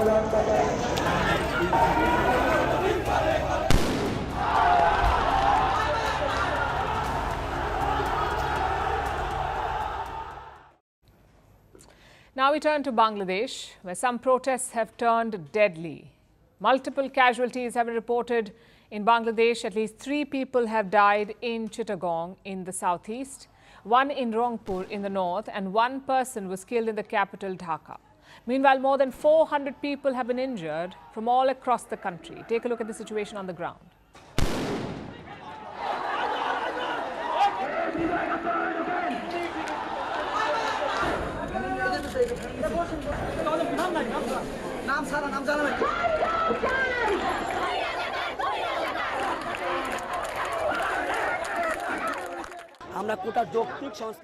Now we turn to Bangladesh, where some protests have turned deadly. Multiple casualties have been reported in Bangladesh. At least 3 people have died in Chittagong in the southeast, 1 in Rangpur in the north, and 1 person was killed in the capital, Dhaka. Meanwhile, more than 400 people have been injured from all across the country. Take a look at the situation on the ground.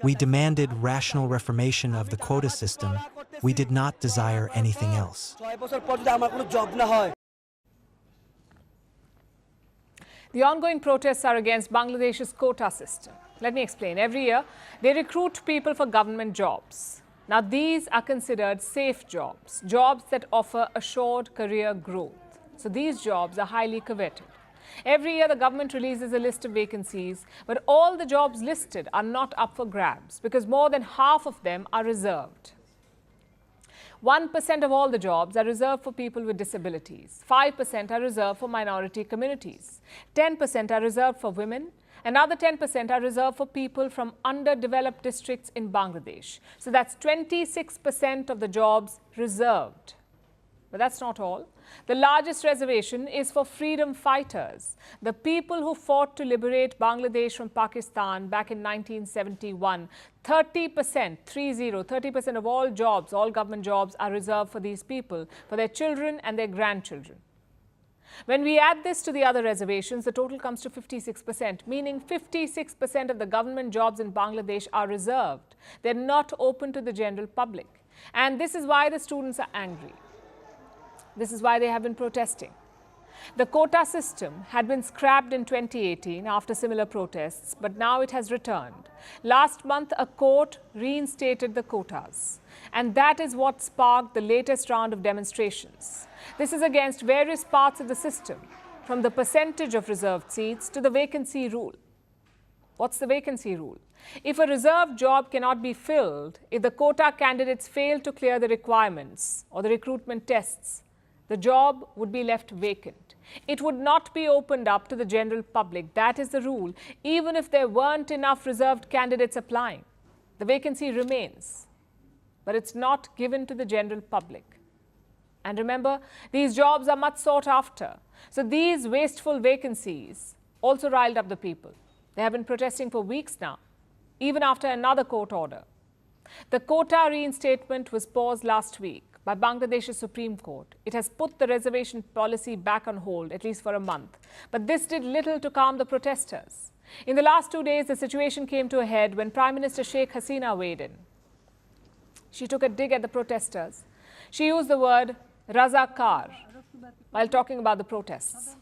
We demanded rational reformation of the quota system. We did not desire anything else. The ongoing protests are against Bangladesh's quota system. Let me explain. Every year, they recruit people for government jobs. Now, these are considered safe jobs, jobs that offer assured career growth. So these jobs are highly coveted. Every year, the government releases a list of vacancies, but all the jobs listed are not up for grabs because more than half of them are reserved. 1% of all the jobs are reserved for people with disabilities. 5% are reserved for minority communities. 10% are reserved for women. Another 10% are reserved for people from underdeveloped districts in Bangladesh. So that's 26% of the jobs reserved. But that's not all. The largest reservation is for freedom fighters, the people who fought to liberate Bangladesh from Pakistan back in 1971. 30% of all jobs, all government jobs are reserved for these people, for their children and their grandchildren. When we add this to the other reservations, the total comes to 56%, meaning 56% of the government jobs in Bangladesh are reserved. They're not open to the general public. And this is why the students are angry. This is why they have been protesting. The quota system had been scrapped in 2018 after similar protests, but now it has returned. Last month, a court reinstated the quotas, and that is what sparked the latest round of demonstrations. This is against various parts of the system, from the percentage of reserved seats to the vacancy rule. What's the vacancy rule? If a reserved job cannot be filled, if the quota candidates fail to clear the requirements or the recruitment tests, the job would be left vacant. It would not be opened up to the general public. That is the rule. Even if there weren't enough reserved candidates applying, the vacancy remains. But it's not given to the general public. And remember, these jobs are much sought after. So these wasteful vacancies also riled up the people. They have been protesting for weeks now, even after another court order. The quota reinstatement was paused last week by Bangladesh's Supreme Court. It has put the reservation policy back on hold, at least for a month. But this did little to calm the protesters. In the last 2 days, the situation came to a head when Prime Minister Sheikh Hasina weighed in. She took a dig at the protesters. She used the word Razakar while talking about the protests.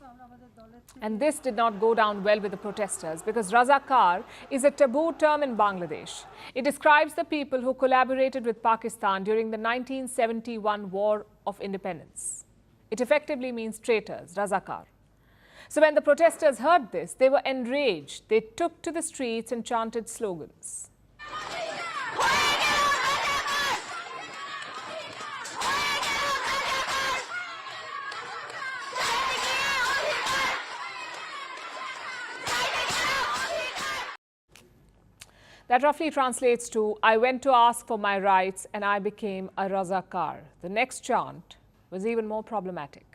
And this did not go down well with the protesters because Razakar is a taboo term in Bangladesh. It describes the people who collaborated with Pakistan during the 1971 War of Independence. It effectively means traitors, Razakar. So when the protesters heard this, they were enraged. They took to the streets and chanted slogans. That roughly translates to, I went to ask for my rights and I became a Razakar. The next chant was even more problematic.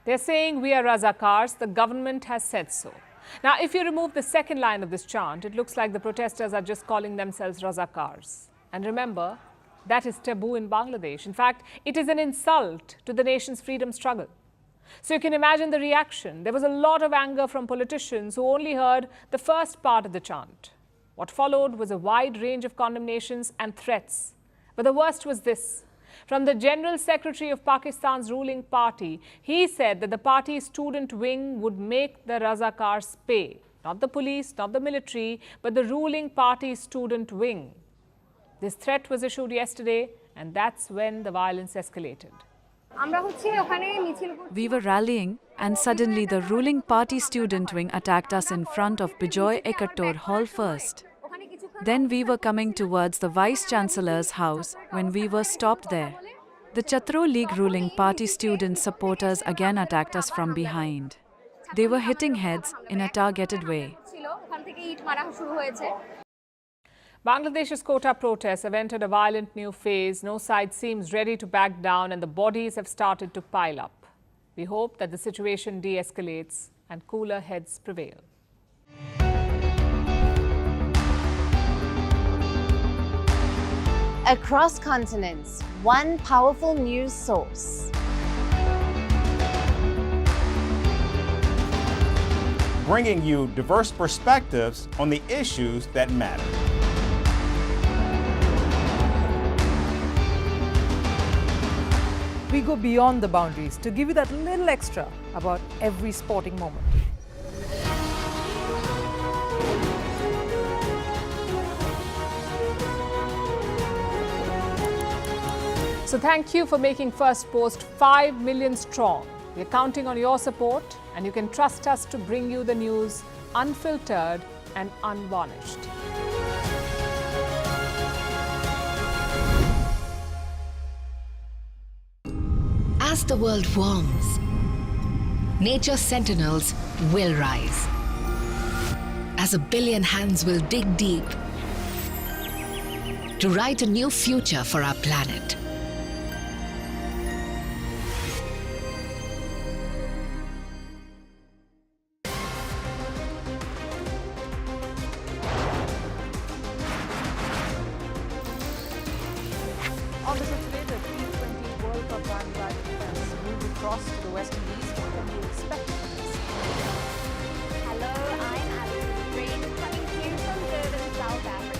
They're saying we are Razakars, the government has said so. Now, if you remove the second line of this chant, it looks like the protesters are just calling themselves Razakars. And remember, that is taboo in Bangladesh. In fact, it is an insult to the nation's freedom struggle. So you can imagine the reaction. There was a lot of anger from politicians who only heard the first part of the chant. What followed was a wide range of condemnations and threats. But the worst was this. From the General Secretary of Pakistan's ruling party, he said that the party's student wing would make the Razakars pay. Not the police, not the military, but the ruling party's student wing. This threat was issued yesterday, and that's when the violence escalated. We were rallying, and suddenly the ruling party student wing attacked us in front of Bijoy Ekattor Hall first. Then we were coming towards the Vice-Chancellor's house when we were stopped there. The Chhatro League ruling party student supporters again attacked us from behind. They were hitting heads in a targeted way. Bangladesh's Quota protests have entered a violent new phase. No side seems ready to back down, and the bodies have started to pile up. We hope that the situation de-escalates and cooler heads prevail. Across continents, one powerful news source. Bringing you diverse perspectives on the issues that matter. We go beyond the boundaries to give you that little extra about every sporting moment. So thank you for making First Post 5 million strong. We're counting on your support, and you can trust us to bring you the news unfiltered and unvarnished. As the world warms, nature's sentinels will rise. As a billion hands will dig deep to write a new future for our planet. On the show today, the T20 World Cup bandwagon has moved across to the West Indies. What can you expect from this? Hello, I'm Alison Green, coming to you from Durban, South Africa.